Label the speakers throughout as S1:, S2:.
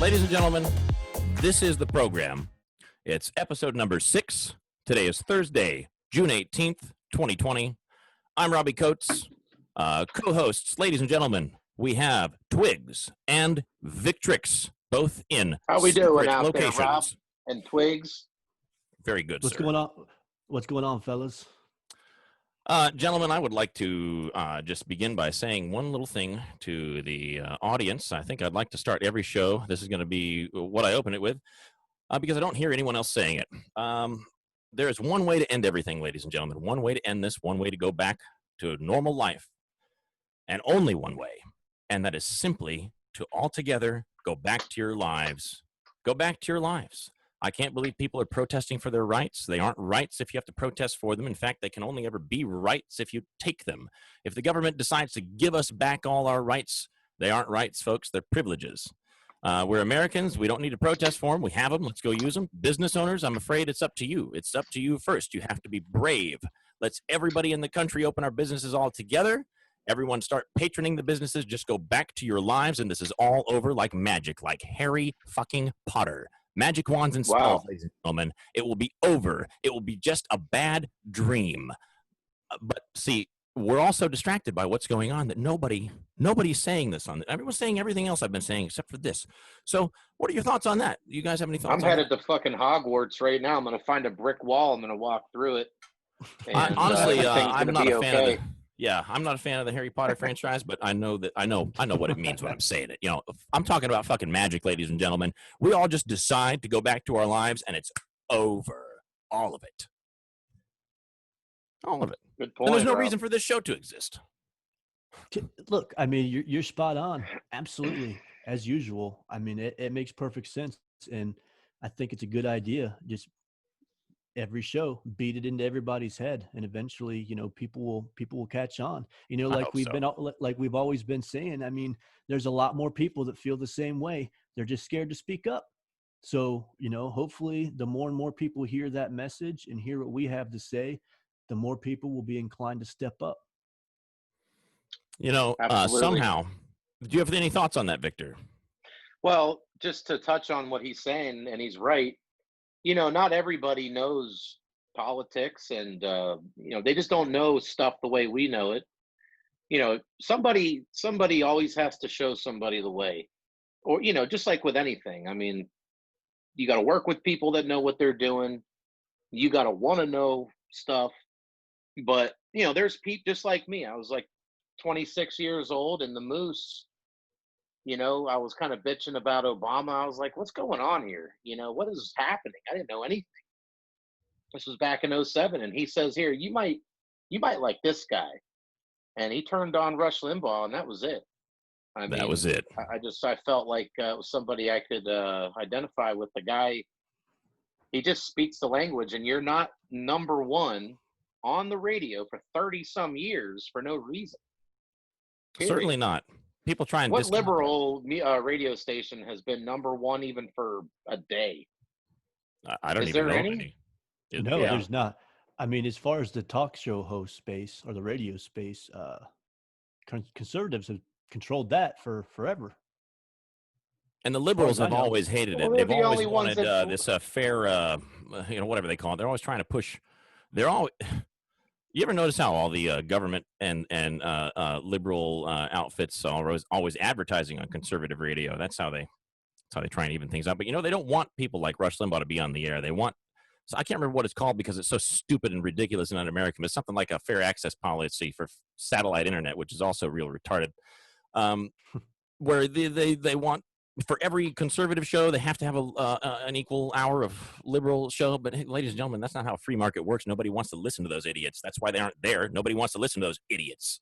S1: Ladies and gentlemen, this is the program. It's episode number 6. Today is Thursday, June 18th, 2020. I'm Robbie Coates. Co-hosts, ladies and gentlemen, we have Twigs and Victrix, both in
S2: How we doing
S1: separate
S2: out
S1: locations.
S2: there, Rob and Twigs?
S1: Very good,
S3: What's
S1: sir.
S3: going on? What's going on, fellas?
S1: Gentlemen, I would like to just begin by saying one little thing to the audience. I think I'd like to start every show. This is going to be what I open it with because I don't hear anyone else saying it. There is one way to end everything, ladies and gentlemen. One way to end this, one way to go back to normal life, and only one way, and that is simply to altogether go back to your lives. Go back to your lives. I can't believe people are protesting for their rights. They aren't rights if you have to protest for them. In fact, they can only ever be rights if you take them. If the government decides to give us back all our rights, they aren't rights, folks. They're privileges. We're Americans. We don't need to protest for them. We have them. Let's go use them. Business owners, I'm afraid it's up to you. It's up to you first. You have to be brave. Let's everybody in the country open our businesses all together. Everyone start patroning the businesses. Just go back to your lives, and this is all over like magic, like Harry fucking Potter. Magic wands and spells, ladies and gentlemen. It will be over. It will be just a bad dream. But see, we're all so distracted by what's going on that nobody's saying this on it. Everyone's saying everything else I've been saying except for this. So what are your thoughts on that? You guys have any thoughts
S2: I'm
S1: on
S2: headed
S1: that?
S2: to fucking Hogwarts right now. I'm going to find a brick wall. I'm going to walk through it. And,
S1: Honestly,
S2: everything's
S1: I'm
S2: gonna
S1: not
S2: be
S1: a fan
S2: okay.
S1: of the. Yeah, I'm not a fan of the Harry Potter franchise, but I know what it means when I'm saying it. You know, I'm talking about fucking magic, ladies and gentlemen. We all just decide to go back to our lives, and it's over. All of it. All of it.
S2: Good point.
S1: And there's no
S2: Rob.
S1: reason for this show to exist.
S3: Look, I mean, you're spot on. Absolutely, as usual. I mean, it makes perfect sense, and I think it's a good idea. Just every show, beat it into everybody's head, and eventually, people will catch on.
S1: I
S3: Like
S1: hope
S3: we've
S1: so.
S3: been like we've always been saying. I mean, there's a lot more people that feel the same way. They're just scared to speak up. So, hopefully, the more and more people hear that message and hear what we have to say, the more people will be inclined to step up.
S2: Absolutely.
S1: Somehow, do you have any thoughts on that, Victor?
S2: Well, just to touch on what he's saying, and he's right. Not everybody knows politics, and they just don't know stuff the way we know it. Somebody always has to show somebody the way, or just like with anything. I mean, you got to work with people that know what they're doing. You got to want to know stuff. But there's people just like me. I was like 26 years old, and the Moose. I was kind of bitching about Obama. I was like, what's going on here? What is happening? I didn't know anything. This was back in 2007, and he says here, you might like this guy. And he turned on Rush Limbaugh, and that was it.
S1: That was it.
S2: I felt like it was somebody I could identify with. The guy, he just speaks the language, and you're not number one on the radio for 30 some years for no reason. Period.
S1: Certainly not. People try and
S2: What
S1: discount
S2: liberal radio station has been number one even for a day?
S1: that. I don't
S2: Is
S1: even
S2: there
S1: know
S2: any?
S3: No,
S2: Yeah.
S3: there's not. I mean, as far as the talk show host space or the radio space, conservatives have controlled that for forever.
S1: And the liberals
S3: I
S1: have
S3: know.
S1: always hated it.
S2: Well, they're
S1: They've
S2: the
S1: always
S2: only ones
S1: wanted
S2: that-
S1: this fair, whatever they call it. They're always trying to push. They're all. You ever notice how all the government and liberal outfits are always advertising on conservative radio? That's how they try and even things out. But they don't want people like Rush Limbaugh to be on the air. They want. So I can't remember what it's called because it's so stupid and ridiculous and un-American. But it's something like a fair access policy for satellite internet, which is also real retarded. Where they want. For every conservative show, they have to have an equal hour of liberal show. But hey, ladies and gentlemen, that's not how free market works. Nobody wants to listen to those idiots. That's why they aren't there. Nobody wants to listen to those idiots.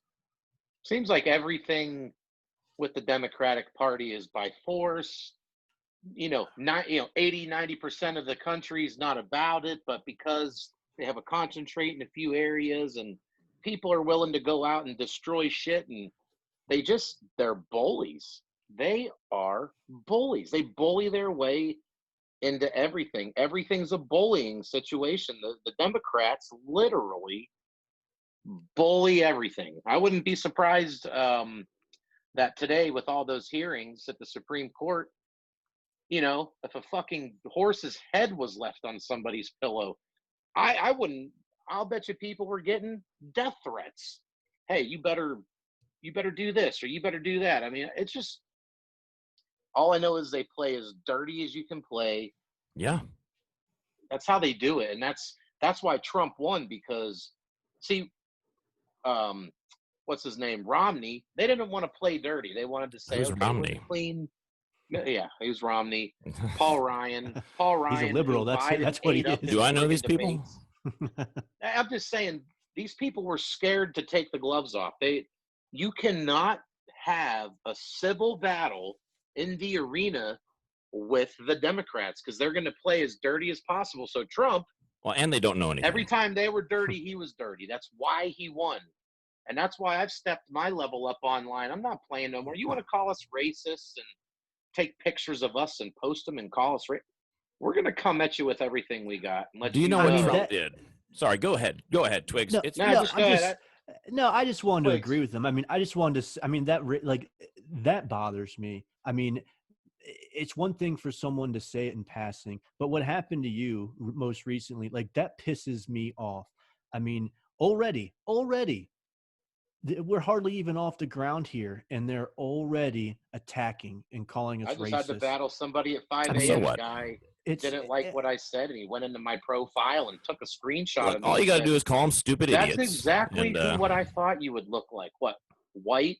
S2: Seems like everything with the Democratic Party is by force. 80-90% of the country is not about it, but because they have a concentrate in a few areas and people are willing to go out and destroy shit, and they're bullies. They are bullies. They bully their way into everything. Everything's a bullying situation. The Democrats literally bully everything. I wouldn't be surprised that today, with all those hearings at the Supreme Court, if a fucking horse's head was left on somebody's pillow, I wouldn't. I'll bet you people were getting death threats. Hey, you better do this or you better do that. I mean, it's just all I know is they play as dirty as you can play.
S1: Yeah.
S2: That's how they do it, and that's why Trump won because, see, what's his name, Romney. They didn't want to play dirty. They wanted to say,
S1: Who's
S2: okay,
S1: Romney?
S2: we're clean. Yeah, he was Romney. Paul Ryan. Paul Ryan.
S3: He's a liberal.
S2: who
S3: That's
S2: Biden
S3: that's what he
S2: ate up
S3: is.
S2: in
S1: Do I know
S2: friggin'
S1: these people?
S2: debates. I'm just saying these people were scared to take the gloves off. You cannot have a civil battle in the arena with the Democrats because they're going to play as dirty as possible. So Trump,
S1: Well, and they don't know anything.
S2: every time they were dirty, he was dirty. That's why he won. And that's why I've stepped my level up online. I'm not playing no more. You want to call us racists and take pictures of us and post them and call us we're going to come at you with everything we got. And let
S1: Do you know what
S3: I mean,
S1: Trump
S3: that-
S1: did? Sorry, go ahead. Go ahead, Twigs.
S3: No,
S1: It's
S2: No,
S3: no,
S2: just
S3: I'm
S2: go
S3: just,
S2: ahead.
S3: no, I just wanted to
S2: Twigs.
S3: agree with them. I mean, I just wanted to. I mean, that bothers me. I mean, it's one thing for someone to say it in passing, but what happened to you most recently, like that pisses me off. I mean, already, we're hardly even off the ground here, and they're already attacking and calling us
S2: I just
S3: racist.
S2: had to battle somebody at 5
S1: So
S2: a.m.
S1: what?
S2: A guy
S3: It's
S2: didn't like what I said, and he went into my profile and took a screenshot
S1: Look,
S2: of me.
S1: all you
S2: and
S1: got to
S2: said,
S1: do is call them stupid
S2: That's
S1: idiots.
S2: exactly
S1: And,
S2: what I thought you would look like. What, white?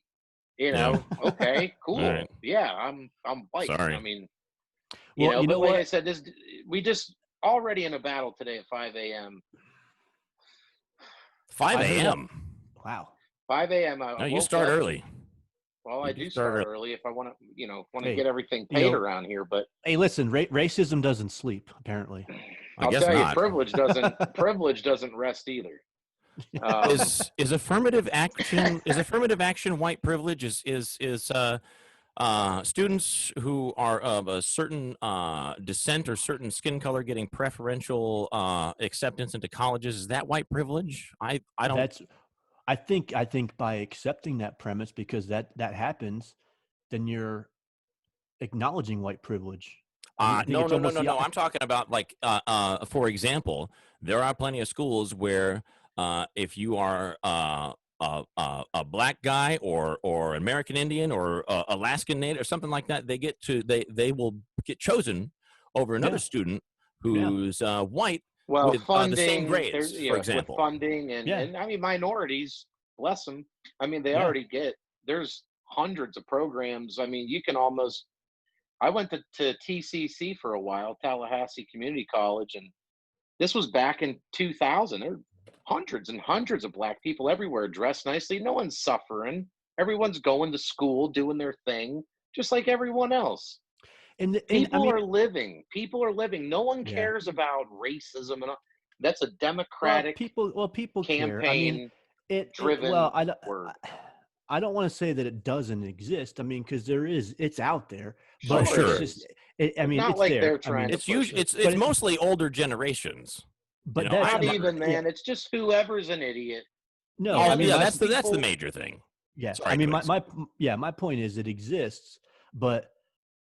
S1: Yeah.
S2: Okay, cool.
S1: All right.
S2: Yeah, I'm white.
S1: Sorry.
S2: I mean,
S3: Well, you know
S2: but like
S3: what?
S2: I said, we just already in a battle today at 5 a.m.
S1: 5
S3: I heard
S1: a.m.
S3: Wow.
S2: 5 a.m.
S1: No, you
S2: woke
S1: start
S2: up and-
S1: early.
S2: Well,
S1: You
S2: I
S1: do
S2: do
S1: start
S2: start
S1: early.
S2: early if I want to,
S3: Hey,
S2: get everything
S3: you
S2: paid
S3: know-
S2: around here. But
S3: Hey, listen, racism doesn't sleep. Apparently,
S1: I
S2: I'll
S1: guess
S2: tell
S1: not.
S2: you, privilege doesn't rest either.
S1: Is affirmative action white privilege? Is students who are of a certain descent or certain skin color getting preferential acceptance into colleges, is that white privilege? I don't.
S3: that's. I think by accepting that premise, because that happens, then you're acknowledging white privilege. I think
S1: No,
S3: it's
S1: no, no,
S3: almost
S1: no,
S3: the
S1: no. I'm talking about like, for example, there are plenty of schools where if you are a black guy or American Indian or Alaskan Native or something like that, they will get chosen over another
S3: Yeah.
S1: student who's white
S2: Well,
S1: with
S2: funding,
S1: the same grades,
S2: there's,
S1: for example.
S2: with funding
S3: Yeah.
S2: and I mean minorities, bless them. I mean, they
S3: Yeah.
S2: already there's hundreds of programs. I mean, you can almost. I went to TCC for a while, Tallahassee Community College, and this was back in 2000. There were hundreds and hundreds of black people everywhere, dressed nicely. No one's suffering. Everyone's going to school, doing their thing, just like everyone else.
S3: And I
S2: People
S3: mean,
S2: are living. People are living. No one
S3: Yeah.
S2: cares about racism and all. That's a
S3: well,
S2: democratic
S3: people care. I
S2: campaign.
S3: mean, it
S2: driven
S3: well,
S2: word.
S3: I don't want to say that it doesn't exist. I mean, because it's out there, but
S1: Sure.
S3: it's just. I mean,
S2: not
S3: it's
S2: like
S3: there.
S2: they're
S3: I
S2: trying
S3: mean,
S2: to
S1: It's usually
S2: push
S1: it's mostly older generations.
S3: but
S1: you know,
S3: that's
S2: not
S1: I-
S2: even,
S3: yeah.
S2: man. It's just whoever's an idiot.
S3: No,
S1: Oh,
S3: I mean,
S1: yeah,
S3: my-
S1: that's the
S2: people-
S1: major thing.
S3: Yeah,
S1: Sorry,
S3: I mean,
S1: Twigs.
S3: my point is it exists, but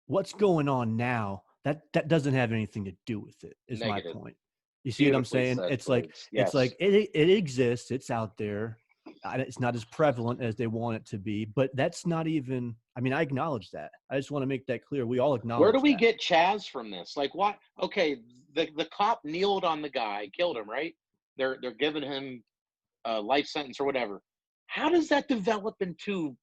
S3: what's going on now that doesn't have anything to do with it. Is
S2: Negative.
S3: my point. You see what I'm
S2: Beautifully
S3: saying?
S2: said,
S3: It's like
S2: Twigs.
S3: it's
S2: Yes.
S3: like it exists. It's out there. It's not as prevalent as they want it to be, but that's not even. I mean, I acknowledge that. I just want to make that clear. We all acknowledge.
S2: Where do we
S3: that.
S2: get Chaz from this? Like what? Okay, the cop kneeled on the guy, killed him, right? They're giving him a life sentence or whatever. How does that develop into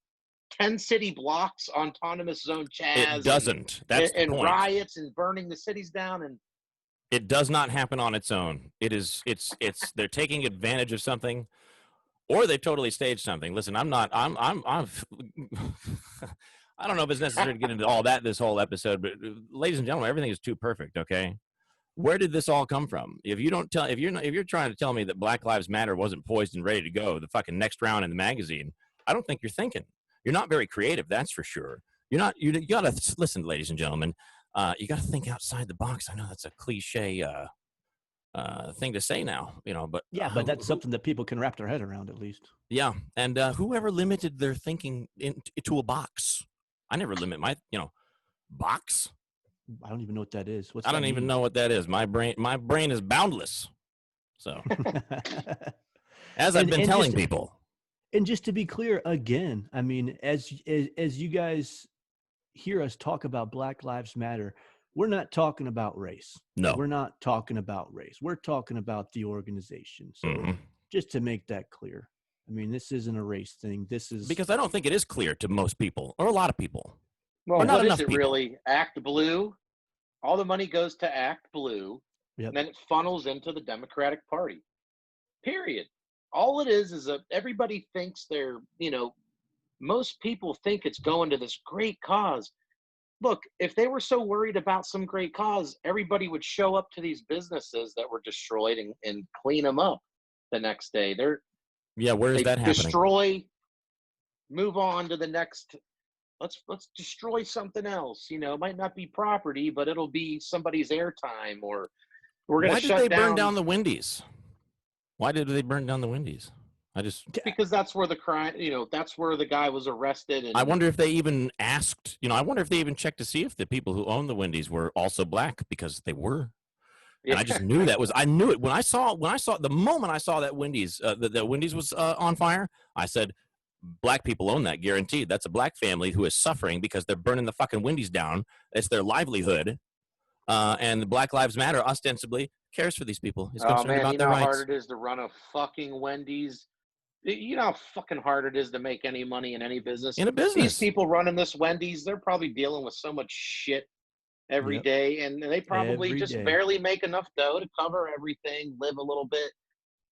S2: 10 city blocks, autonomous zone Chaz?
S1: It doesn't. That's the
S2: and
S1: point.
S2: riots and burning the cities down and
S1: It does not happen on its own. It's they're taking advantage of something, or they've totally staged something. Listen, I'm I don't know if it's necessary to get into all that this whole episode, but ladies and gentlemen, everything is too perfect. Okay, where did this all come from? If you're trying to tell me that Black Lives Matter wasn't poised and ready to go the fucking next round in the magazine, I don't think you're thinking. You're not very creative, that's for sure. You gotta listen, ladies and gentlemen. You got to think outside the box. I know that's a cliche thing to say now, but
S3: Yeah, but that's something that people can wrap their head around at least.
S1: yeah. And whoever limited their thinking into a box? I never limit my box.
S3: I don't even know what that is. What's
S1: I
S3: that
S1: don't even
S3: mean?
S1: know what that is. My brain is boundless. So, as I've been
S3: and
S1: telling
S3: just
S1: people,
S3: and just to be clear again, I mean, as you guys hear us talk about Black Lives Matter, we're not talking about race.
S1: no.
S3: We're not talking about race. We're talking about the organization. So
S1: Mhm.
S3: just to make that clear, I mean, this isn't a race thing. This is
S1: Because I don't think it is clear to most people or a lot of people.
S2: Well,
S1: Or not
S2: what is
S1: enough
S2: it
S1: people.
S2: really? Act Blue. All the money goes to Act Blue,
S3: Yep.
S2: and then it funnels into the Democratic Party. Period. All it is that everybody thinks most people think it's going to this great cause. Look, if they were so worried about some great cause, everybody would show up to these businesses that were destroyed and clean them up the next day.
S1: Yeah, where is
S2: They
S1: that happening?
S2: destroy, move on to the next. Let's destroy something else. It might not be property, but it'll be somebody's airtime, or we're going
S1: Why
S2: to
S1: did they
S2: shut
S1: burn
S2: down
S1: down the Wendy's? Why did they burn down the Wendy's?
S2: because that's where the crime. That's where the guy was arrested.
S1: I
S2: And
S1: wonder if they even asked, I wonder if they even checked to see if the people who owned the Wendy's were also black, because they were. And I
S2: yeah,
S1: just knew I knew it when I saw the moment I saw that Wendy's, the Wendy's was on fire. I said, black people own that, guaranteed. That's a black family who is suffering because they're burning the fucking Wendy's down. It's their livelihood. And the Black Lives Matter ostensibly cares for these people. Is
S2: oh
S1: concerned
S2: man,
S1: about
S2: you
S1: their
S2: know how
S1: rights
S2: hard it is to run a fucking Wendy's. You know how fucking hard it is to make any money in any business.
S1: in a
S2: These
S1: business.
S2: people running this Wendy's, they're probably dealing with so much shit every
S3: Yep.
S2: day, and they probably
S3: Every
S2: just
S3: day.
S2: barely make enough dough to cover everything, live a little bit.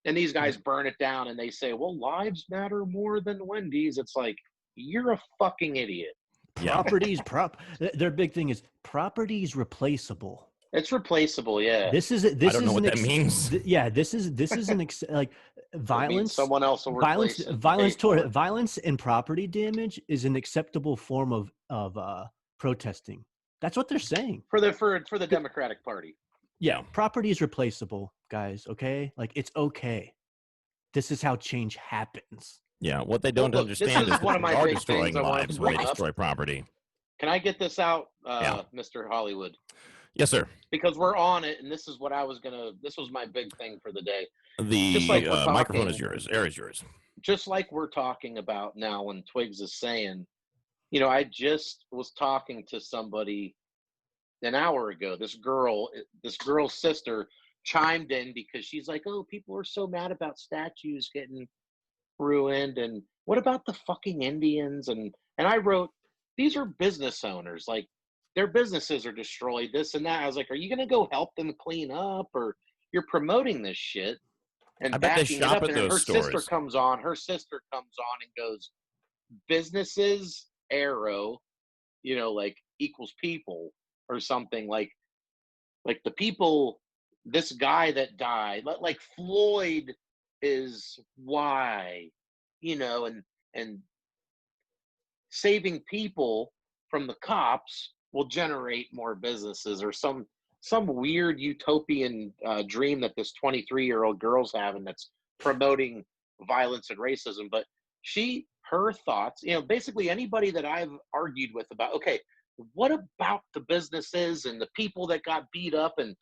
S2: And these guys
S3: Yep.
S2: burn it down and they say, well, lives matter more than Wendy's. It's like, you're a fucking idiot.
S1: Yeah.
S3: Their big thing is property's replaceable.
S2: It's replaceable, yeah.
S3: This is
S1: I don't know what that means.
S3: Yeah, this is an like
S2: It means
S3: violence.
S2: someone else will replace it.
S3: Violence and property damage is an acceptable form of protesting. That's what they're saying.
S2: For the Democratic Party.
S3: Yeah, property is replaceable, guys. Okay, like it's okay. This is how change happens.
S1: Yeah, what they don't
S2: Well, look, this
S1: understand
S2: is
S1: is
S2: one
S1: that
S2: of
S1: they
S2: my
S1: are
S2: big
S1: destroying
S2: things I wanted to
S1: lives when they
S2: bring up.
S1: destroy property.
S2: Can I get this out,
S1: Yeah.
S2: Mr. Hollywood?
S1: Yes, sir.
S2: Because we're on it, and this is what this was my big thing for the day.
S1: The
S2: Just like we're
S1: microphone
S2: talking-
S1: is yours. Air is yours.
S2: Just like we're talking about now when Twigs is saying, I just was talking to somebody an hour ago. This girl's sister chimed in because she's like, oh, people are so mad about statues getting ruined, and what about the fucking Indians? And I wrote, these are business owners, like their businesses are destroyed, this and that. I was like, are you gonna go help them clean up, or you're promoting this shit and
S1: I bet they
S2: backing it
S1: shop
S2: up?
S1: at
S2: And then her
S1: those
S2: sister
S1: stores.
S2: comes on and goes, businesses arrow, like equals people or something, like the people, this guy that died, like Floyd is why, and saving people from the cops will generate more businesses, or some weird utopian dream that this 23-year-old girl's having that's promoting violence and racism. But her thoughts, basically anybody that I've argued with about, okay, what about the businesses and the people that got beat up, and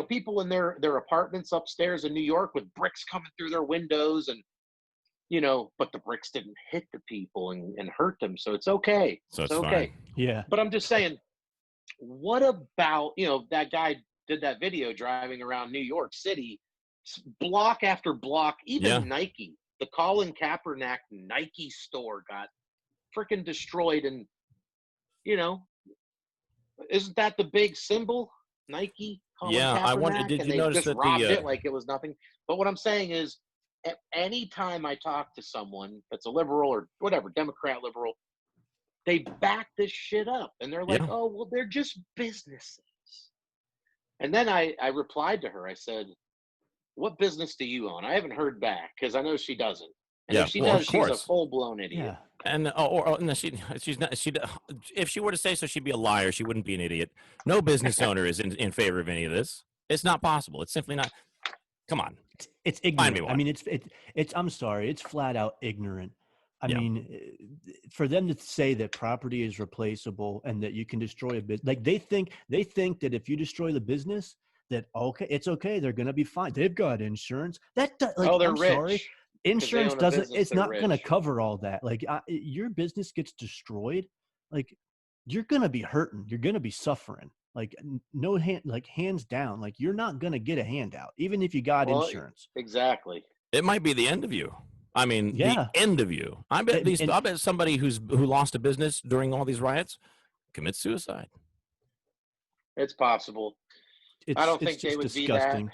S2: people in their apartments upstairs in New York with bricks coming through their windows, and but the bricks didn't hit the people and hurt them, so it's okay.
S1: So it's
S2: okay.
S1: fine.
S3: Yeah.
S2: But I'm just saying, what about, that guy did that video driving around New York City, block after block, even
S1: Yeah.
S2: Nike, the Colin Kaepernick Nike store got freaking destroyed. And, isn't that the big symbol? Nike, Colin
S1: Yeah, I wonder.
S2: Kaepernick,
S1: Did
S2: and
S1: you
S2: they
S1: notice
S2: just
S1: that
S2: robbed
S1: the
S2: it like it was nothing. But what I'm saying is, any time I talk to someone that's a liberal or whatever, Democrat, liberal, they back this shit up, and they're like,
S1: Yeah.
S2: oh, well, they're just businesses. And then I replied to her. I said, what business do you own? I haven't heard back, because I know she doesn't. And
S1: Yeah,
S2: if she
S1: well, of
S2: does, she's a
S1: course.
S2: full-blown idiot.
S3: Yeah.
S1: And no, she's not. If she were to say so, she'd be a liar. She wouldn't be an idiot. No business owner is in favor of any of this. It's not possible. It's simply not. Come on.
S3: It's
S1: Find me
S3: ignorant. I
S1: one.
S3: mean, it's I'm sorry, it's flat out ignorant I
S1: Yeah.
S3: mean, for them to say that property is replaceable and that you can destroy a business, like they think that if you destroy the business, that okay, it's okay, they're gonna be fine. They've got insurance. Like,
S2: Oh, they're
S3: I'm sorry,
S2: rich because they
S3: insurance
S2: own a
S3: doesn't.
S2: business.
S3: It's
S2: They're
S3: not gonna
S2: rich.
S3: cover all that. Like, your business gets destroyed, like you're gonna be hurting. You're gonna be suffering. Like no hand, like hands down. Like you're not gonna get a handout, even if you got
S2: Well,
S3: insurance.
S2: exactly.
S1: It might be the end of you. I mean, the
S3: Yeah,
S1: end of you. I bet
S3: and
S1: I bet somebody who lost a business during all these riots commits suicide.
S2: It's possible. I don't
S3: it's
S2: think they
S3: just
S2: would be that.
S3: disgusting.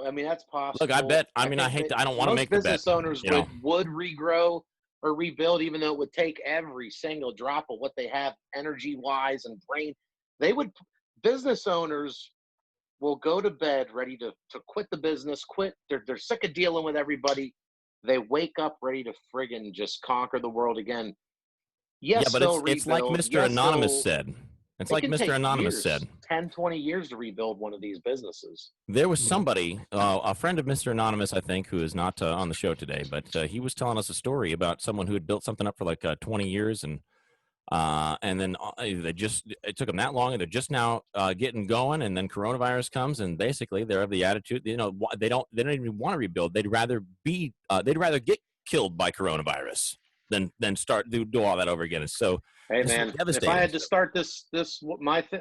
S2: I mean, that's
S1: Look, I
S2: possible.
S1: bet. I
S2: I
S1: mean, I
S2: think
S1: hate.
S2: that
S1: I don't want to
S2: most
S1: make the bet.
S2: business owners
S1: You know,
S2: would regrow or rebuild, even though it would take every single drop of what they have, energy wise and brain. They would. Business owners will go to bed ready to quit the business. Quit. They're sick of dealing with everybody. They wake up ready to friggin' just conquer the world again.
S1: yeah,
S2: Yes,
S1: but
S2: they'll
S1: it's like
S2: rebuild.
S1: Mr.
S2: Yes,
S1: Anonymous
S2: they'll.
S1: said. It's
S2: It
S1: like
S2: can
S1: Mr.
S2: take
S1: Anonymous
S2: years,
S1: said.
S2: 10, 20 years to rebuild one of these businesses.
S1: There was
S3: Yeah.
S1: somebody, a friend of Mr. Anonymous, I think, who is not on the show today, but he was telling us a story about someone who had built something up for like 20 years, and then it took them that long, and they're just now getting going, and then coronavirus comes, and basically they're of the attitude, they don't even want to rebuild. They'd rather get killed by coronavirus than start do all that over again. And so
S2: Hey
S1: it's
S2: man, if I
S1: devastating.
S2: had to start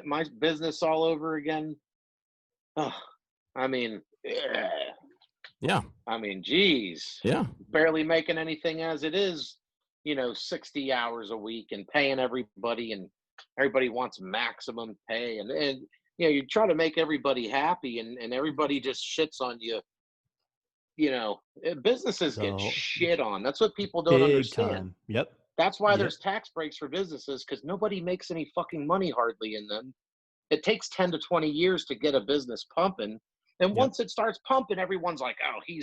S2: my business all over again, oh, I mean,
S1: Yeah,
S2: geez,
S1: yeah.
S2: barely making anything as it is. 60 hours a week and paying everybody, and everybody wants maximum pay, and you try to make everybody happy, and everybody just shits on you. Businesses get
S3: So
S2: shit on. That's what people don't
S3: big
S2: understand.
S3: time. Yep.
S2: That's why
S3: Yep.
S2: there's tax breaks for businesses, because nobody makes any fucking money hardly in them. It takes 10 to 20 years to get a business pumping. And
S3: Yep.
S2: once it starts pumping, everyone's like, oh, he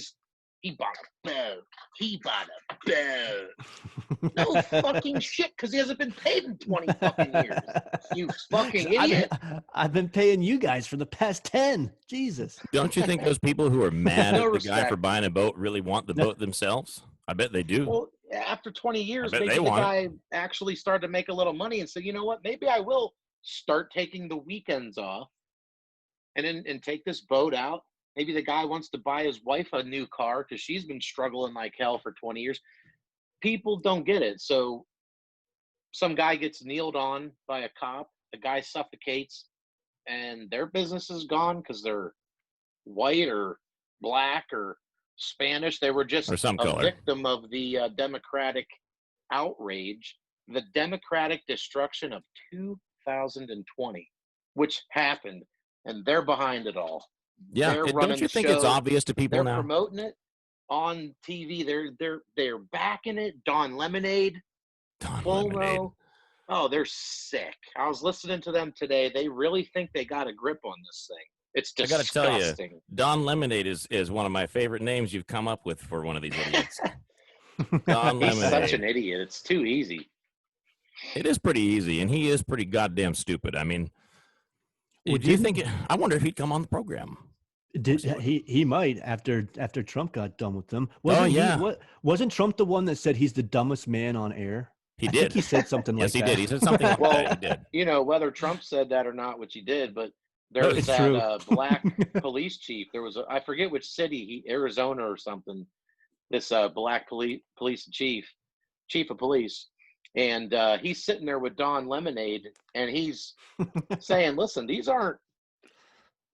S2: bought a boat. He bought a boat. No fucking shit, because he hasn't been paid in 20 fucking years. You fucking idiot.
S3: I've been paying you guys for the past 10. Jesus.
S1: Don't you think those people who are mad
S2: No
S1: at the guy for
S2: respect.
S1: buying a boat really want the
S3: No.
S1: boat themselves? I bet they do.
S2: Well, after 20
S1: I
S2: years,
S1: bet
S2: maybe
S1: they
S2: the
S1: want it.
S2: guy actually started to make a little money and said, you know what, maybe I will start taking the weekends off and take this boat out. Maybe the guy wants to buy his wife a new car because she's been struggling like hell for 20 years. People don't get it. So some guy gets kneeled on by a cop, the guy suffocates, and their business is gone because they're white or black or Spanish. They were just
S1: Or some
S2: a
S1: color.
S2: victim of the Democratic outrage, the Democratic destruction of 2020, which happened, and they're behind it all.
S1: Yeah.
S2: They're
S1: Don't
S2: running
S1: you
S2: the
S1: think it's
S2: show.
S1: obvious to people
S2: They're
S1: now?
S2: promoting it on TV. They're backing it. Don Lemonade,
S1: Don Lemonade.
S2: Cuomo. Oh, they're sick. I was listening to them today. They really think they got a grip on this thing. It's
S1: I got to tell you,
S2: disgusting.
S1: Don Lemonade is one of my favorite names you've come up with for one of these idiots. Don
S2: He's such
S1: Lemonade.
S2: an idiot. It's too easy.
S1: It is pretty easy, and he is pretty goddamn stupid. I mean,
S3: Well,
S1: do you think? I wonder if he'd come on the program.
S3: He might after Trump got done with them. Wasn't Trump the one that said he's the dumbest man on air?
S1: He
S3: I
S1: did.
S3: think he said something
S1: Yes,
S3: like that.
S1: he did. He said something like
S2: Well,
S1: that. He did.
S2: whether Trump said that or not, which he did, but there was
S3: It's
S2: that
S3: true.
S2: black police chief. There was I forget which city, Arizona or something. This black police chief of police, and he's sitting there with Don Lemonade, and he's saying, "Listen, these aren't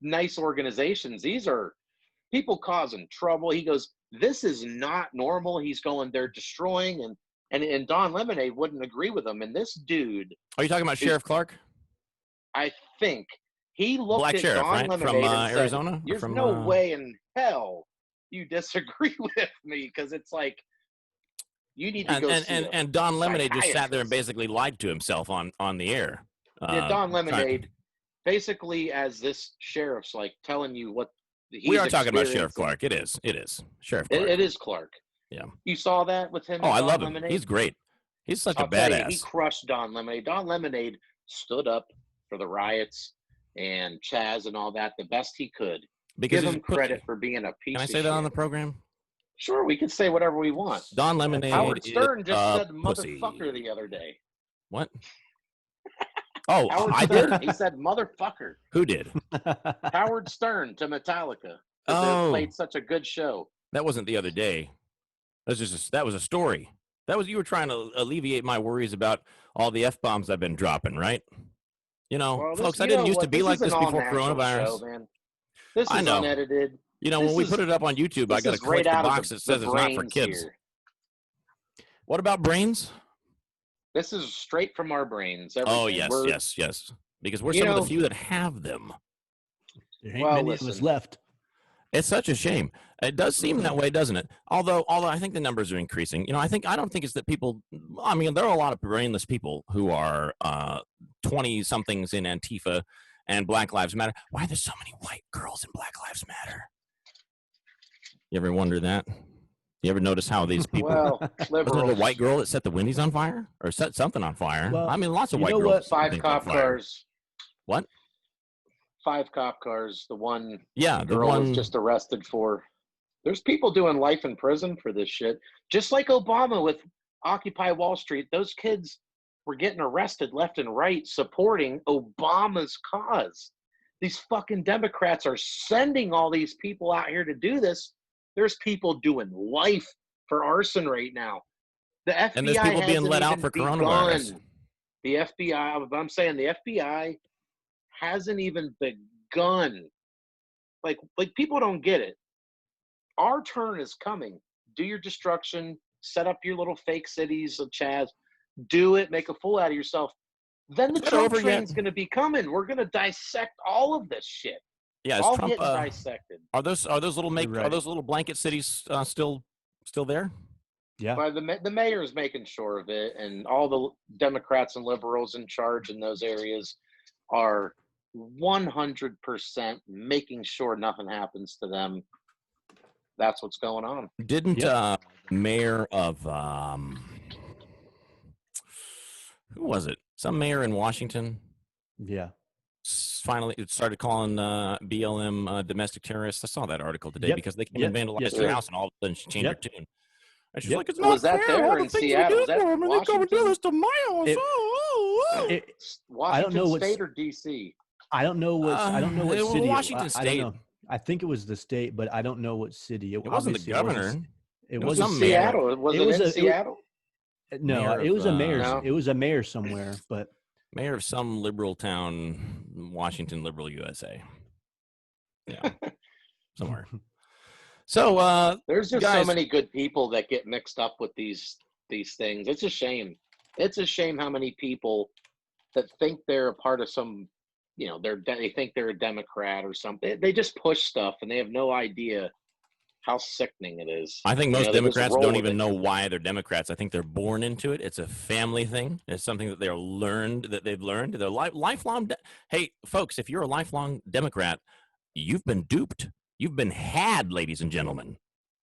S2: nice organizations. These are people causing trouble." He goes, "This is not normal." He's going, "They're destroying," and Don Lemonade wouldn't agree with him. And this dude,
S1: Are you talking about Sheriff Clark?
S2: I think he looked
S1: Black
S2: at
S1: sheriff,
S2: Don
S1: right?
S2: Lemonade
S1: From
S2: and said,
S1: Arizona? Or
S2: "There's
S1: from,
S2: no way in hell you disagree with me, because it's like you need to go see a
S1: and Don Lemonade just sat there and
S2: psychiatrist."
S1: basically lied to himself on the air.
S2: Yeah, Don Lemonade, basically, as this sheriff's like telling you what he's
S1: We are talking about Sheriff
S2: experiencing.
S1: Clark. It is Sheriff Clark.
S2: It is Clark.
S1: Yeah.
S2: You saw that with him.
S1: Oh,
S2: and
S1: I
S2: Don
S1: love him.
S2: Lemonade?
S1: He's great. He's such
S2: I'll
S1: a
S2: tell you, he
S1: badass.
S2: crushed Don Lemonade. Don Lemonade stood up for the riots and Chaz and all that the best he could.
S1: Because
S2: Give
S1: he's
S2: him credit for being a piece
S1: Can I
S2: of
S1: say that on the
S2: shit.
S1: program?
S2: Sure, we can say whatever we want.
S1: Don Lemonade
S2: Howard Stern
S1: is
S2: just
S1: a
S2: said
S1: pussy.
S2: motherfucker the other day.
S1: What? Oh,
S2: Howard
S1: I
S2: Stern,
S1: did?
S2: he said motherfucker.
S1: Who did?
S2: Howard Stern to Metallica. Because
S1: Oh.
S2: they played such a good show.
S1: That wasn't the other day. That was a story. You were trying to alleviate my worries about all the F-bombs I've been dropping, right? You know,
S2: Well,
S1: folks, I didn't used to be like this before coronavirus.
S2: Show, man. This
S1: I
S2: is
S1: know.
S2: unedited.
S1: You know, when we put it up on YouTube, I got to click the box that says it's not for kids.
S2: Here.
S1: What about brains?
S2: This is straight from our brains.
S1: Oh, yes. Because we're some of the few that have them.
S3: There ain't many of us left.
S1: It's such a shame. It does seem that way, doesn't it? Although I think the numbers are increasing. You know, I don't think it's that people. I mean, there are a lot of brainless people who are 20-somethings in Antifa and Black Lives Matter. Why are there so many white girls in Black Lives Matter? You ever wonder that? You ever notice how these people?
S2: Well,
S1: wasn't it a white girl that set the Wendy's on fire or set something on fire?
S3: Well,
S1: I mean, lots of white girls.
S2: 5 cop cars.
S1: What?
S2: 5 cop cars. The one.
S1: Yeah, the
S2: girl
S1: one
S2: was just arrested for. There's people doing life in prison for this shit. Just like Obama with Occupy Wall Street, those kids were getting arrested left and right supporting Obama's cause. These fucking Democrats are sending all these people out here to do this. There's people doing life for arson right now. The FBI
S1: and there's people being let out for coronavirus.
S2: The FBI, I'm saying the FBI hasn't even begun. Like people don't get it. Our turn is coming. Do your destruction. Set up your little fake cities of Chaz. Do it. Make a fool out of yourself. Then the Trump train's going to be coming. We're going to dissect all of this shit.
S1: Yeah,
S2: all
S1: Trump,
S2: getting dissected.
S1: Are those little blanket cities still there?
S3: Yeah.
S2: But the mayor's making sure of it, and all the Democrats and liberals in charge in those areas are 100% making sure nothing happens to them. That's what's going on.
S1: Didn't mayor of who was it? Some mayor in Washington.
S3: Yeah.
S1: Finally, it started calling BLM domestic terrorists. I saw that article today because they came and vandalized her house, and all of a sudden she changed her tune. And she's like, "It's not fair.
S2: There in Seattle? Was that
S1: and they come and do this to my house."
S2: Washington State or DC?
S3: I don't know what city.
S1: Washington State.
S3: I don't know. I think it was the state, but I don't know what city.
S1: It wasn't the governor.
S3: It wasn't
S2: Seattle. Was it in Seattle?
S3: No, it was a mayor.
S2: No.
S3: It was a mayor somewhere, but
S1: mayor of some liberal town, Washington, liberal USA. Yeah, somewhere. So
S2: there's just
S1: guys,
S2: so many good people that get mixed up with these things. It's a shame. It's a shame how many people that think they're a part of some, they think they're a Democrat or something. They just push stuff and they have no idea how sickening it is.
S1: I think most Democrats don't even know why they're Democrats. I think they're born into it. It's a family thing. It's something that they've learned. They're lifelong. Hey, folks, if you're a lifelong Democrat, you've been duped. You've been had, ladies and gentlemen.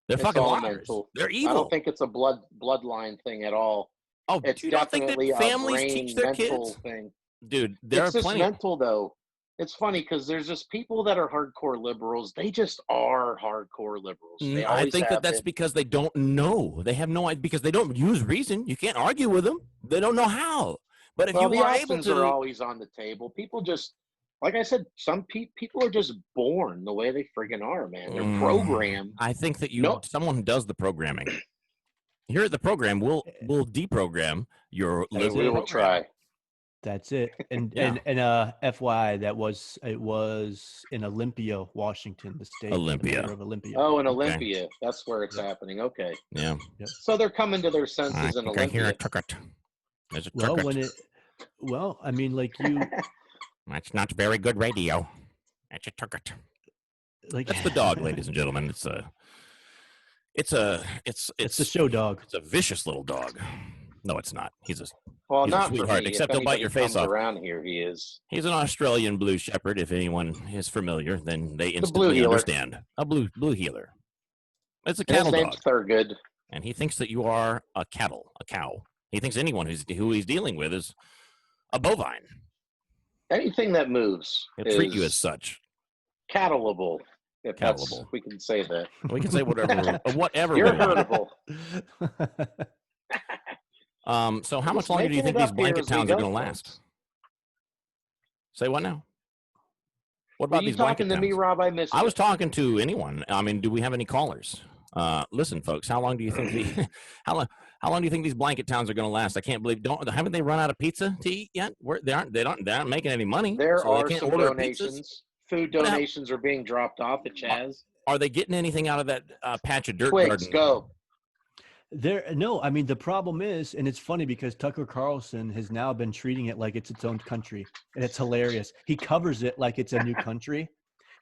S1: They're fucking liars. Mental. They're evil.
S2: I don't think it's a bloodline thing at all.
S1: Oh,
S2: it's
S1: you don't think that families teach their kids?
S2: Thing.
S1: Dude, there
S2: it's
S1: are plenty.
S2: Mental though. It's funny because there's just people that are hardcore liberals. They just are hardcore liberals.
S1: I think that's because they don't know. They have no idea because they don't use reason. You can't argue with them. They don't know how. But if you are able to,
S2: are always on the table. People just, like I said, some people are just born the way they friggin' are, man. They're programmed.
S1: I think that someone who does the programming. Here at the program, we'll deprogram your.
S2: We will try.
S3: That's it. And FYI, it was in Olympia, Washington, the state.
S1: Olympia.
S3: Of Olympia.
S2: Oh, in Olympia. Okay. That's where it's happening. Okay.
S1: Yeah.
S3: Yep.
S2: So they're coming to their senses in Olympia. I hear a
S1: ticket. There's a
S3: ticket. I mean, like you.
S1: That's not very good radio. That's a ticket. That's the dog, ladies and gentlemen. It's the
S3: show dog.
S1: It's a vicious little dog. No, it's not. He's a
S2: not
S1: sweetheart. Except he'll bite your face off.
S2: Around here, he is.
S1: He's an Australian blue shepherd. If anyone is familiar, then they instantly understand. A blue healer. It's a cattle dog.
S2: His name's Thurgood.
S1: And he thinks that you are a cow. He thinks anyone who he's dealing with is a bovine.
S2: Anything that moves.
S1: He'll treat you as such.
S2: Cattleable. If
S1: Callable.
S2: we can say that.
S1: We can say whatever we
S2: You're
S1: want.
S2: hurtable.
S1: So how
S2: I'm
S1: much
S2: just
S1: longer do you
S2: making
S1: think
S2: it
S1: these
S2: up here
S1: blanket
S2: as we
S1: towns are
S2: go,
S1: going to last?
S2: folks.
S1: Say what now? What
S2: Were
S1: about
S2: you
S1: these blanket
S2: talking to me,
S1: towns?
S2: Rob? I missed
S1: I
S2: you.
S1: was talking to anyone. I mean, do we have any callers? Listen, folks, how long do you think how long do you think these blanket towns are going to last? I can't believe haven't they run out of pizza to eat yet? They aren't making any money,
S2: There
S1: so they
S2: are
S1: can't
S2: some
S1: order pizzas.
S2: donations. Food
S1: What hap-
S2: donations are being dropped off at Chaz.
S1: Are they getting anything out of that patch of dirt
S2: Twigs,
S1: garden?
S2: go.
S3: No, I mean the problem is, and it's funny because Tucker Carlson has now been treating it like it's its own country, and it's hilarious. He covers it like it's a new country.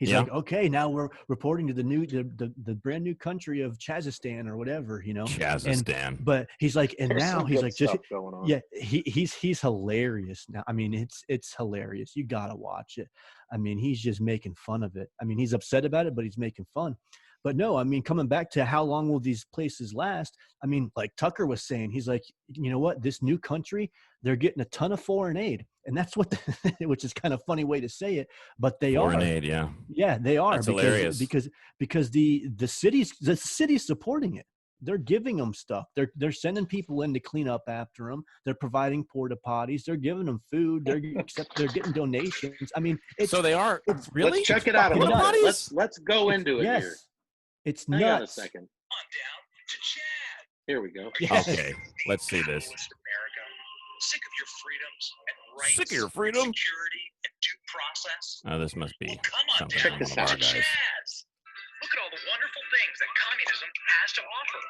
S3: He's
S1: Yeah.
S3: like, okay, now we're reporting to the brand new country of Chazistan or whatever,
S1: Chazistan.
S3: But he's like, and
S2: There's
S3: now
S2: some
S3: he's
S2: good
S3: like, just
S2: stuff going on.
S3: yeah, he's hilarious now. I mean, it's hilarious. You gotta watch it. I mean, he's just making fun of it. I mean, he's upset about it, but he's making fun. But no, I mean, coming back to how long will these places last? I mean, like Tucker was saying, he's like, you know what? This new country, they're getting a ton of foreign aid, and that's what, which is kind of a funny way to say it, but they
S1: Foreign
S3: are.
S1: aid, yeah.
S3: Yeah, they are
S1: That's hilarious.
S3: because the city's supporting it. They're giving them stuff. They're sending people in to clean up after them. They're providing porta potties. They're giving them food. They're getting donations. I mean,
S1: So they are really.
S2: Let's check it out a
S3: fucking
S2: little bit.
S1: nuts.
S2: Let's go into it here.
S3: yes, it's
S2: Hang on a
S3: nuts.
S2: second. Here we go.
S3: Yes.
S1: Okay, let's see this.
S4: America, sick of your freedoms and rights,
S1: Sick of your freedom?
S4: security and due process.
S1: Oh, this must be
S4: Well, come on
S1: something
S4: down
S1: from
S2: this
S1: one of our
S2: out.
S1: guys.
S4: Chaz. Look at all the wonderful things that communism has to offer.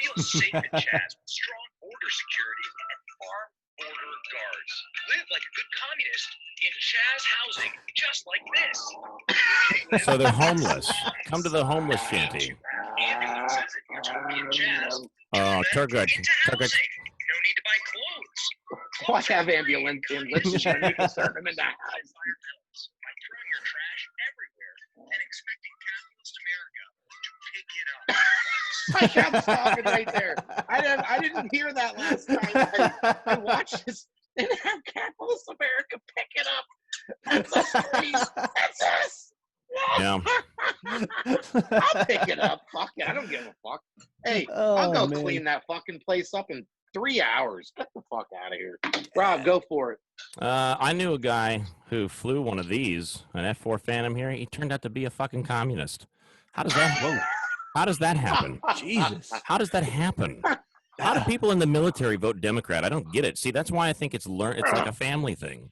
S4: Feel safe in Chaz with strong border security and armed border guards. Live like a good communist in Chaz housing, just like this.
S1: So they're homeless. Come to the homeless shanty.
S4: Ambulances if you're talking Chaz.
S1: Oh, Turgut.
S4: Into housing. No need to buy clothes.
S2: Why have ambulance and let's just need to serve them in the house.
S4: By throwing your trash everywhere and expecting capitalist America to pick it up.
S2: I'm stopping right there. I didn't hear that last time. I watched this and have capitalist America pick it up. That's us, please. That's us.
S1: Yeah.
S2: I'll pick it up. Fuck it. I don't give a fuck. Hey, I'll go clean that fucking place up in 3 hours. Get the fuck out of here. Rob, go for it.
S1: I knew a guy who flew one of these, an F-4 Phantom here. He turned out to be a fucking communist. How does that? Whoa. How does that happen?
S3: Jesus.
S1: How does that happen? How do people in the military vote Democrat? I don't get it. See, that's why I think it's like a family thing.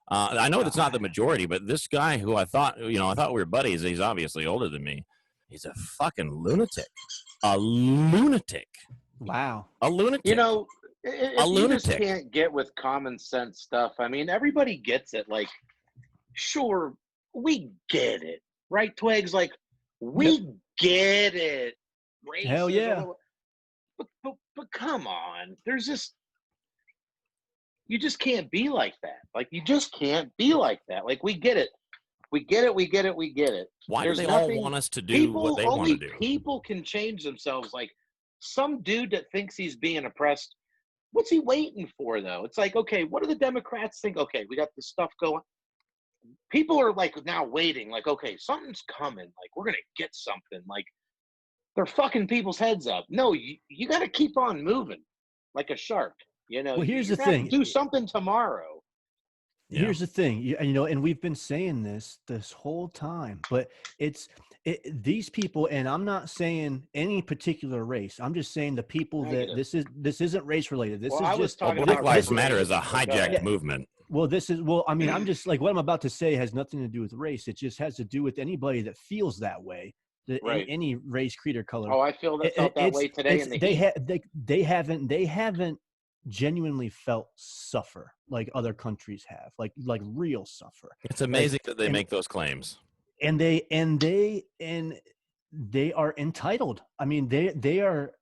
S1: I know that's not the majority, but this guy who I thought we were buddies, he's obviously older than me. He's a fucking lunatic. A lunatic.
S3: Wow.
S1: A lunatic.
S2: You know, if
S1: A
S2: you just
S1: lunatic.
S2: can't get with common sense stuff, I mean, everybody gets it. Like, sure, we get it. Right, Twigs? Like, we get it.
S3: Hell yeah.
S2: But come on. There's just, you just can't be like that. Like, you just can't be like that. Like, we get it. We get it. We get it. We get it.
S1: Why
S2: There's
S1: do they
S2: nothing-
S1: all want us to do what they want
S2: only
S1: to do?
S2: people can change themselves. Like, some dude that thinks he's being oppressed, what's he waiting for, though? It's like, okay, what do the Democrats think? Okay, we got this stuff going. People are, like, now waiting. Like, okay, something's coming. Like, we're going to get something. Like, they're fucking people's heads up. No, you got to keep on moving like a shark. You know,
S3: Well, here's
S2: you're
S3: the
S2: gonna have
S3: thing.
S2: to do something tomorrow.
S1: Yeah.
S3: Here's the thing, and we've been saying this whole time, but these people, and I'm not saying any particular race. I'm just saying the people
S2: Negative.
S3: that this isn't race related. This
S2: Well,
S3: is
S2: I was
S3: just
S2: talking
S1: Black
S2: about
S1: Lives
S2: race.
S1: Matter is a
S2: Go ahead.
S1: hijacked movement.
S3: I mean, I'm just like what I'm about to say has nothing to do with race. It just has to do with anybody that feels that way.
S2: Right.
S3: Any race, creed, or color.
S2: Oh, I felt that way today in the heat.
S3: They haven't genuinely felt suffer like other countries have, like real suffer.
S1: It's amazing that they
S3: and-
S1: make those claims.
S3: And they are entitled. I mean, they are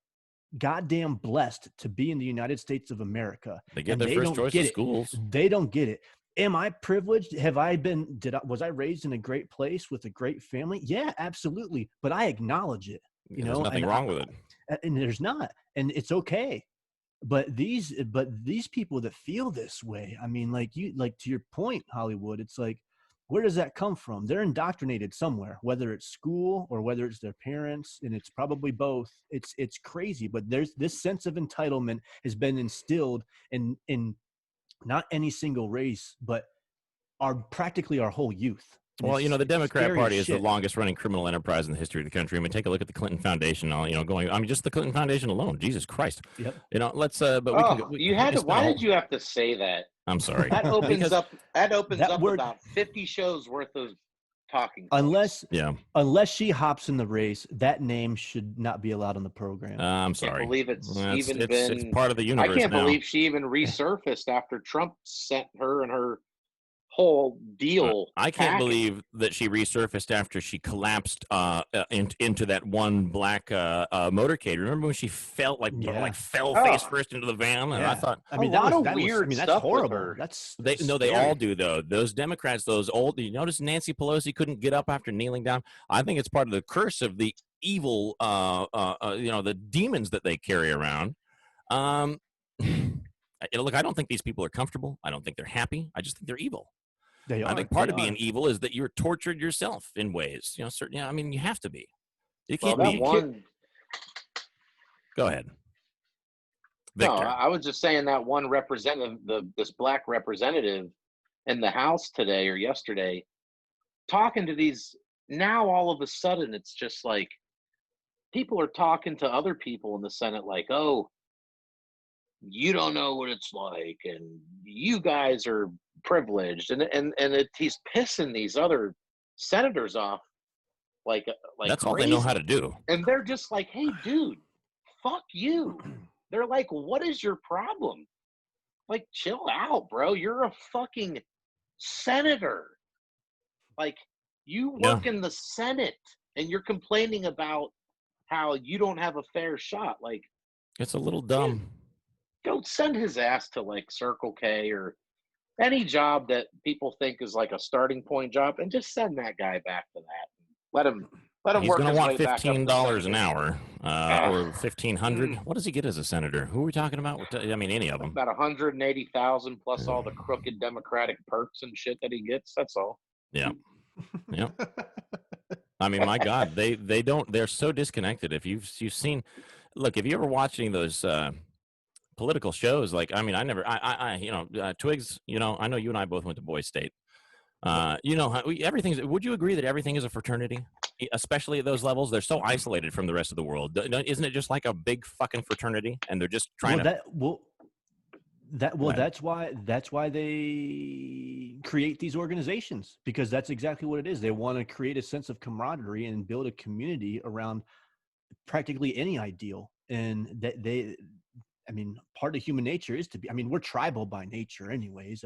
S3: goddamn blessed to be in the United States of America.
S1: They get
S3: and
S1: their
S3: they
S1: first
S3: don't
S1: choice
S3: get
S1: of
S3: it.
S1: schools.
S3: They don't get it. Am I privileged? Was I raised in a great place with a great family? Yeah, absolutely. But I acknowledge it.
S1: There's
S3: know,
S1: nothing
S3: and
S1: wrong with it.
S3: And there's not, and it's okay. But these people that feel this way, I mean, like to your point, Hollywood, it's like where does that come from? They're indoctrinated somewhere, whether it's school or whether it's their parents, and it's probably both. It's crazy, but there's this sense of entitlement has been instilled in not any single race, but practically our whole youth. And
S1: Well, the
S3: it's
S1: Democrat
S3: scary as
S1: Party is the
S3: shit.
S1: longest running criminal enterprise in the history of the country. I mean, take a look at the Clinton Foundation. Just the Clinton Foundation alone. Jesus Christ.
S3: Yep.
S1: Let's. But we can.
S2: Oh, you had to.
S1: It's been a
S2: Why
S1: whole-
S2: did you have to say that?
S1: I'm sorry.
S2: That opens
S1: Because-
S2: up. That opens
S3: that
S2: up
S3: word-
S2: about 50 shows worth of talking. points.
S3: Unless she hops in the race, that name should not be allowed on the program.
S1: I'm
S2: I can't
S1: sorry.
S2: believe it's even
S1: it's
S2: been.
S1: part of the
S2: I
S1: universe
S2: can't
S1: now.
S2: believe she even resurfaced after Trump sent her and her whole deal.
S1: I can't
S2: packing.
S1: believe that she resurfaced after she collapsed into that one black motorcade. Remember when she fell fell face
S2: Oh.
S1: first into the van? And I thought,
S3: I mean,
S2: a lot of
S3: that was,
S2: weird
S3: I mean, that's
S2: stuff with
S3: horrible.
S2: her.
S3: That's
S1: they
S3: scary.
S1: all do though. Those Democrats, those old. You notice Nancy Pelosi couldn't get up after kneeling down. I think it's part of the curse of the evil, the demons that they carry around. Look, I don't think these people are comfortable. I don't think they're happy. I just think they're evil.
S3: They are.
S1: I think part
S3: They
S1: of being evil is that you're tortured yourself in ways. I mean, you have to be. You
S2: Well,
S1: can't
S2: that
S1: be.
S2: one.
S1: Go ahead,
S2: No,
S1: Victor.
S2: I was just saying that one representative, this black representative in the House today or yesterday, talking to these. Now all of a sudden, it's just like people are talking to other people in the Senate, like, "Oh, you don't know what it's like, and you guys are privileged," and he's pissing these other senators off, like
S1: That's all they know
S2: crazy.
S1: how to do.
S2: And they're just like, "Hey, dude, fuck you." They're like, "What is your problem? Like, chill out, bro. You're a fucking senator. Like, you
S1: Yeah.
S2: work in the Senate, and you're complaining about how you don't have a fair shot. Like,
S1: It's a little dumb.
S2: go send his ass to like Circle K or any job that people think is like a starting point job, and just send that guy back to that. Let him
S1: He's
S2: work
S1: going to
S2: his
S1: want
S2: way back up to
S1: $15 an
S2: senator.
S1: hour, or $1,500. What does he get as a senator? Who are we talking about? I mean, any of them.
S2: About 180,000 plus all the crooked Democratic perks and shit that he gets. That's all.
S1: Yeah. I mean, my God, they don't. They're so disconnected. If you've seen, look, if you ever watching those political shows, like, I mean, Twigs. I know you and I both went to Boys State. Everything's. Would you agree that everything is a fraternity, especially at those levels? They're so isolated from the rest of the world. Isn't it just like a big fucking fraternity? And they're just trying to.
S3: That's why they create these organizations, because that's exactly what it is. They want to create a sense of camaraderie and build a community around practically any ideal. And part of human nature is to be, we're tribal by nature anyways.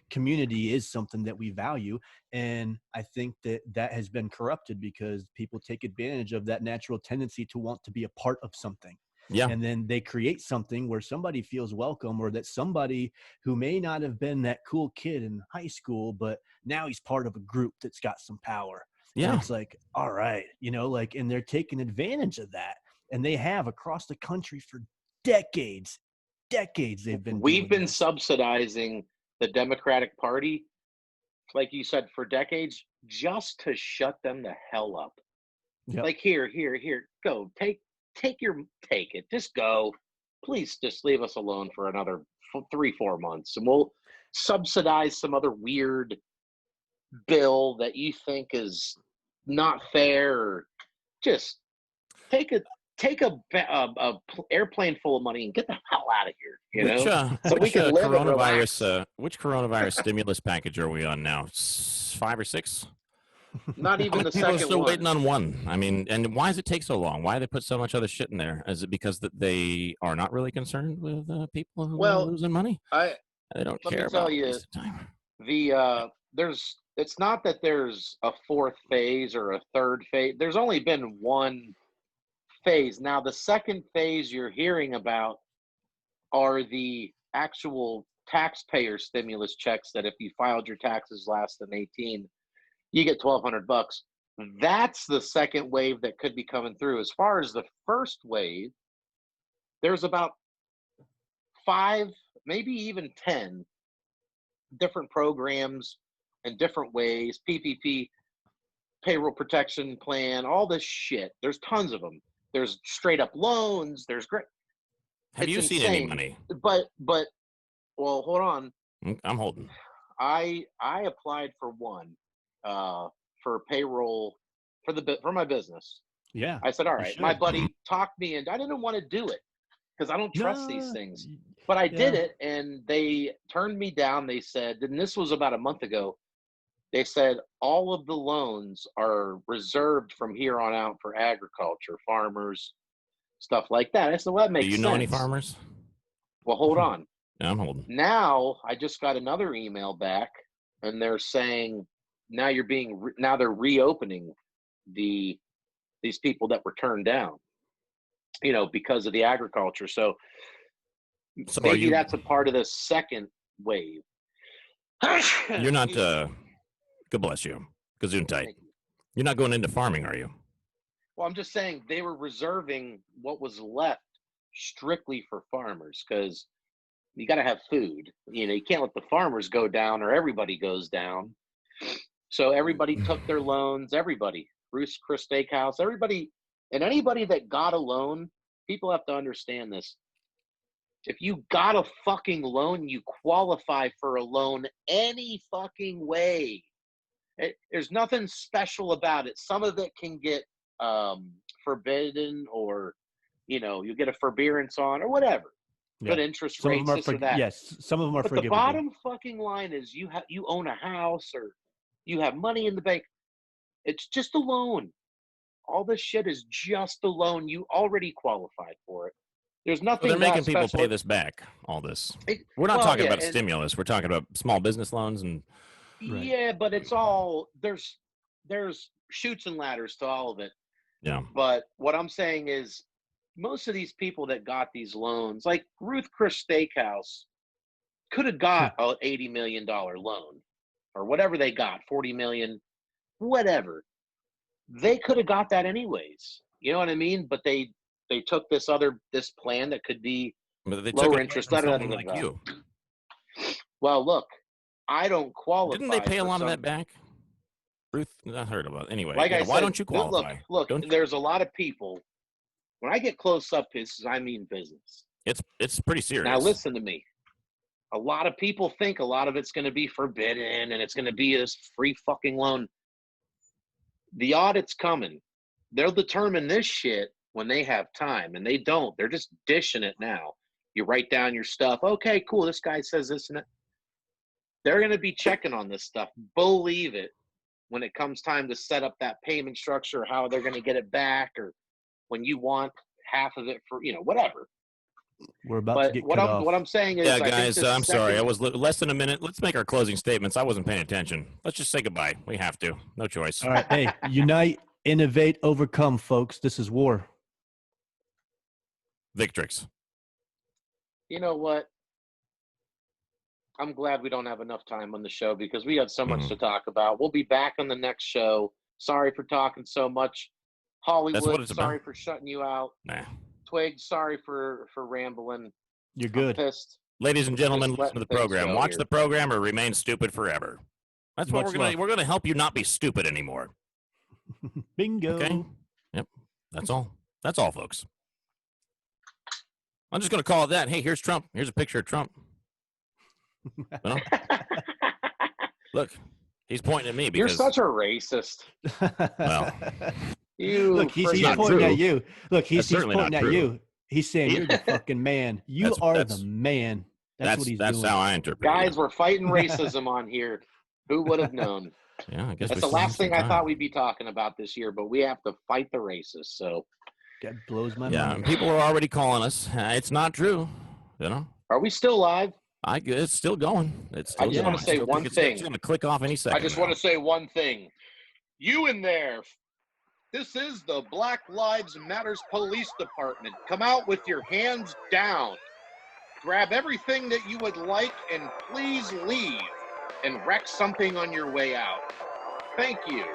S3: Community is something that we value. And I think that has been corrupted because people take advantage of that natural tendency to want to be a part of something.
S1: Yeah.
S3: And then they create something where somebody feels welcome, or that somebody who may not have been that cool kid in high school, but now he's part of a group that's got some power.
S1: Yeah.
S3: And it's like, all right, and they're taking advantage of that. And they have across the country for decades. We've
S2: been subsidizing the Democratic Party, like you said, for decades, just to shut them the hell up.
S3: Yep.
S2: Like, here, go, take it, just go, please, just leave us alone for another 3-4 months, and we'll subsidize some other weird bill that you think is not fair, or just take a airplane full of money and get the hell out of here. So we can live and relax.
S1: Which coronavirus stimulus package are we on now? 5 or 6?
S2: Not even the
S1: People are
S2: second
S1: still
S2: one.
S1: waiting on one. I mean, and why does it take so long? Why do they put so much other shit in there? Is it because that they are not really concerned with people who are losing money? They don't care about this time.
S2: It's not that there's a fourth phase or a third phase. There's only been one phase. Now, the second phase you're hearing about are the actual taxpayer stimulus checks that if you filed your taxes less than 18, you get $1,200. That's the second wave that could be coming through. As far as the first wave, there's about 5, maybe even 10 different programs in different ways. PPP, payroll protection plan, all this shit. There's tons of them. There's straight up loans. There's great.
S1: Have
S2: It's
S1: you seen any
S2: insane.
S1: money?
S2: But well, hold on.
S1: I'm holding.
S2: I applied for one for payroll for my business.
S3: Yeah.
S2: I said, all
S3: you
S2: right.
S3: should.
S2: My buddy talked me into. I didn't want to do it because I don't trust these
S3: No,
S2: things. But I did
S3: yeah.
S2: it, and they turned me down. They said, and this was about a month ago. They said all of the loans are reserved from here on out for agriculture, farmers, stuff like that. I said, well, that makes
S1: Do you
S2: sense.
S1: know any farmers?
S2: Well, hold on.
S1: Yeah, I'm holding.
S2: Now I just got another email back, and they're saying now now they're reopening these people that were turned down, because of the agriculture. So
S1: So
S2: maybe that's a part of the second wave.
S1: You're not.
S2: Excuse me.
S1: God bless you. Gesundheit.
S2: Thank you.
S1: You're not going into farming, are you?
S2: Well, I'm just saying they were reserving what was left strictly for farmers because you got to have food. You can't let the farmers go down or everybody goes down. So everybody took their loans. Everybody, Ruth's Chris Steakhouse, everybody, and anybody that got a loan. People have to understand this. If you got a fucking loan, you qualify for a loan any fucking way. There's nothing special about it. Some of it can get forbidden, or you get a forbearance on, or whatever.
S3: Yeah.
S2: Good interest
S3: Some of
S2: rates,
S3: them are
S2: this or that.
S3: yes, some of them are
S2: But the
S3: forgivable.
S2: bottom fucking line is you own a house or you have money in the bank. It's just a loan. All this shit is just a loan. You already qualified for it. There's
S1: So
S2: nothing.
S1: they're making
S2: that
S1: people
S2: special.
S1: pay this back. All this.
S2: It-
S1: We're not
S2: well,
S1: talking
S2: yeah,
S1: about
S2: and-
S1: stimulus. We're talking about small business loans and.
S3: Right.
S2: Yeah, but it's all there's chutes and ladders to all of it.
S1: Yeah.
S2: But what I'm saying is most of these people that got these loans, like Ruth Chris Steakhouse, could have got an $80 million loan or whatever they got, 40 million, whatever. They could have got that anyways. You know what I mean? But they took this plan that could be
S1: But they
S2: lower
S1: took it
S2: interest.
S1: from
S2: Da, da, da,
S1: someone
S2: da,
S1: like
S2: da.
S1: you.
S2: Well, look, I don't qualify.
S1: Didn't they pay a
S2: for
S1: lot
S2: some-
S1: of that back? Ruth, I heard about it. Anyway,
S2: Like I
S1: why
S2: said,
S1: don't you qualify?
S2: Look,
S1: Don't you?
S2: there's a lot of people. When I get close up, I mean business.
S1: It's pretty serious.
S2: Now listen to me. A lot of people think a lot of it's going to be forbidden and it's going to be this free fucking loan. The audit's coming. They'll determine this shit when they have time, and they don't. They're just dishing it now. You write down your stuff. Okay, cool. This guy says this and that. They're going to be checking on this stuff. Believe it. When it comes time to set up that payment structure, how they're going to get it back, or when you want half of it for, whatever.
S3: We're about to get cut off.
S2: What I'm saying is,
S1: Yeah,
S2: I think
S1: guys,
S2: this
S1: I'm sorry. I
S2: second-
S1: was less than a minute. Let's make our closing statements. I wasn't paying attention. Let's just say goodbye. We have to. No choice.
S3: All right. Hey, unite, innovate, overcome, folks. This is war.
S1: Victrix.
S2: You know what? I'm glad we don't have enough time on the show because we got so much
S1: Mhm.
S2: to talk about. We'll be back on the next show. Sorry for talking so much. Hollywood,
S1: it's
S2: sorry
S1: about.
S2: for shutting you out.
S1: Nah.
S2: Twig, sorry for rambling.
S3: You're
S2: I'm
S3: good.
S2: pissed.
S1: Ladies and gentlemen,
S2: Just
S1: listen to the
S2: letting things
S1: program.
S2: go
S1: Watch
S2: here.
S1: the program or remain stupid forever. That's what
S3: Much
S1: we're gonna.
S3: love.
S1: We're gonna help you not be stupid anymore.
S3: Bingo.
S1: Okay. Yep. That's all. That's all, folks. I'm just gonna call it that. Hey, here's Trump. Here's a picture of Trump. You know? Look, he's pointing at me
S2: You're
S1: because.
S2: such a racist.
S1: Well.
S2: You
S3: Look, he's
S2: freaking-
S1: not
S3: pointing
S1: true.
S3: at you. Look, he's
S1: certainly not
S3: pointing at
S1: true.
S3: you. He's saying you're the fucking man. You
S1: That's-
S3: are
S1: that's-
S3: the man. That's what he's
S1: That's
S3: doing.
S1: how I interpret
S2: Guys,
S1: it.
S2: we're fighting racism on here. Who would have known?
S1: Yeah, I guess
S2: That's
S1: we
S2: the
S1: still have
S2: last
S1: some
S2: thing I
S1: time.
S2: thought we'd be talking about this year, but we have to fight the racists. So,
S3: That blows my
S1: Yeah,
S3: mind.
S1: and people are already calling us. It's not true. You know,
S2: are we still live?
S1: it's still going. It's
S2: I
S1: still
S3: just
S1: going.
S3: wanna
S2: say
S1: still
S2: one
S1: think
S2: thing.
S1: It's going to click off any second.
S2: I just
S1: now.
S2: want to say one thing. You in there. This is the Black Lives Matters Police Department. Come out with your hands down. Grab everything that you would like and please leave and wreck something on your way out. Thank you.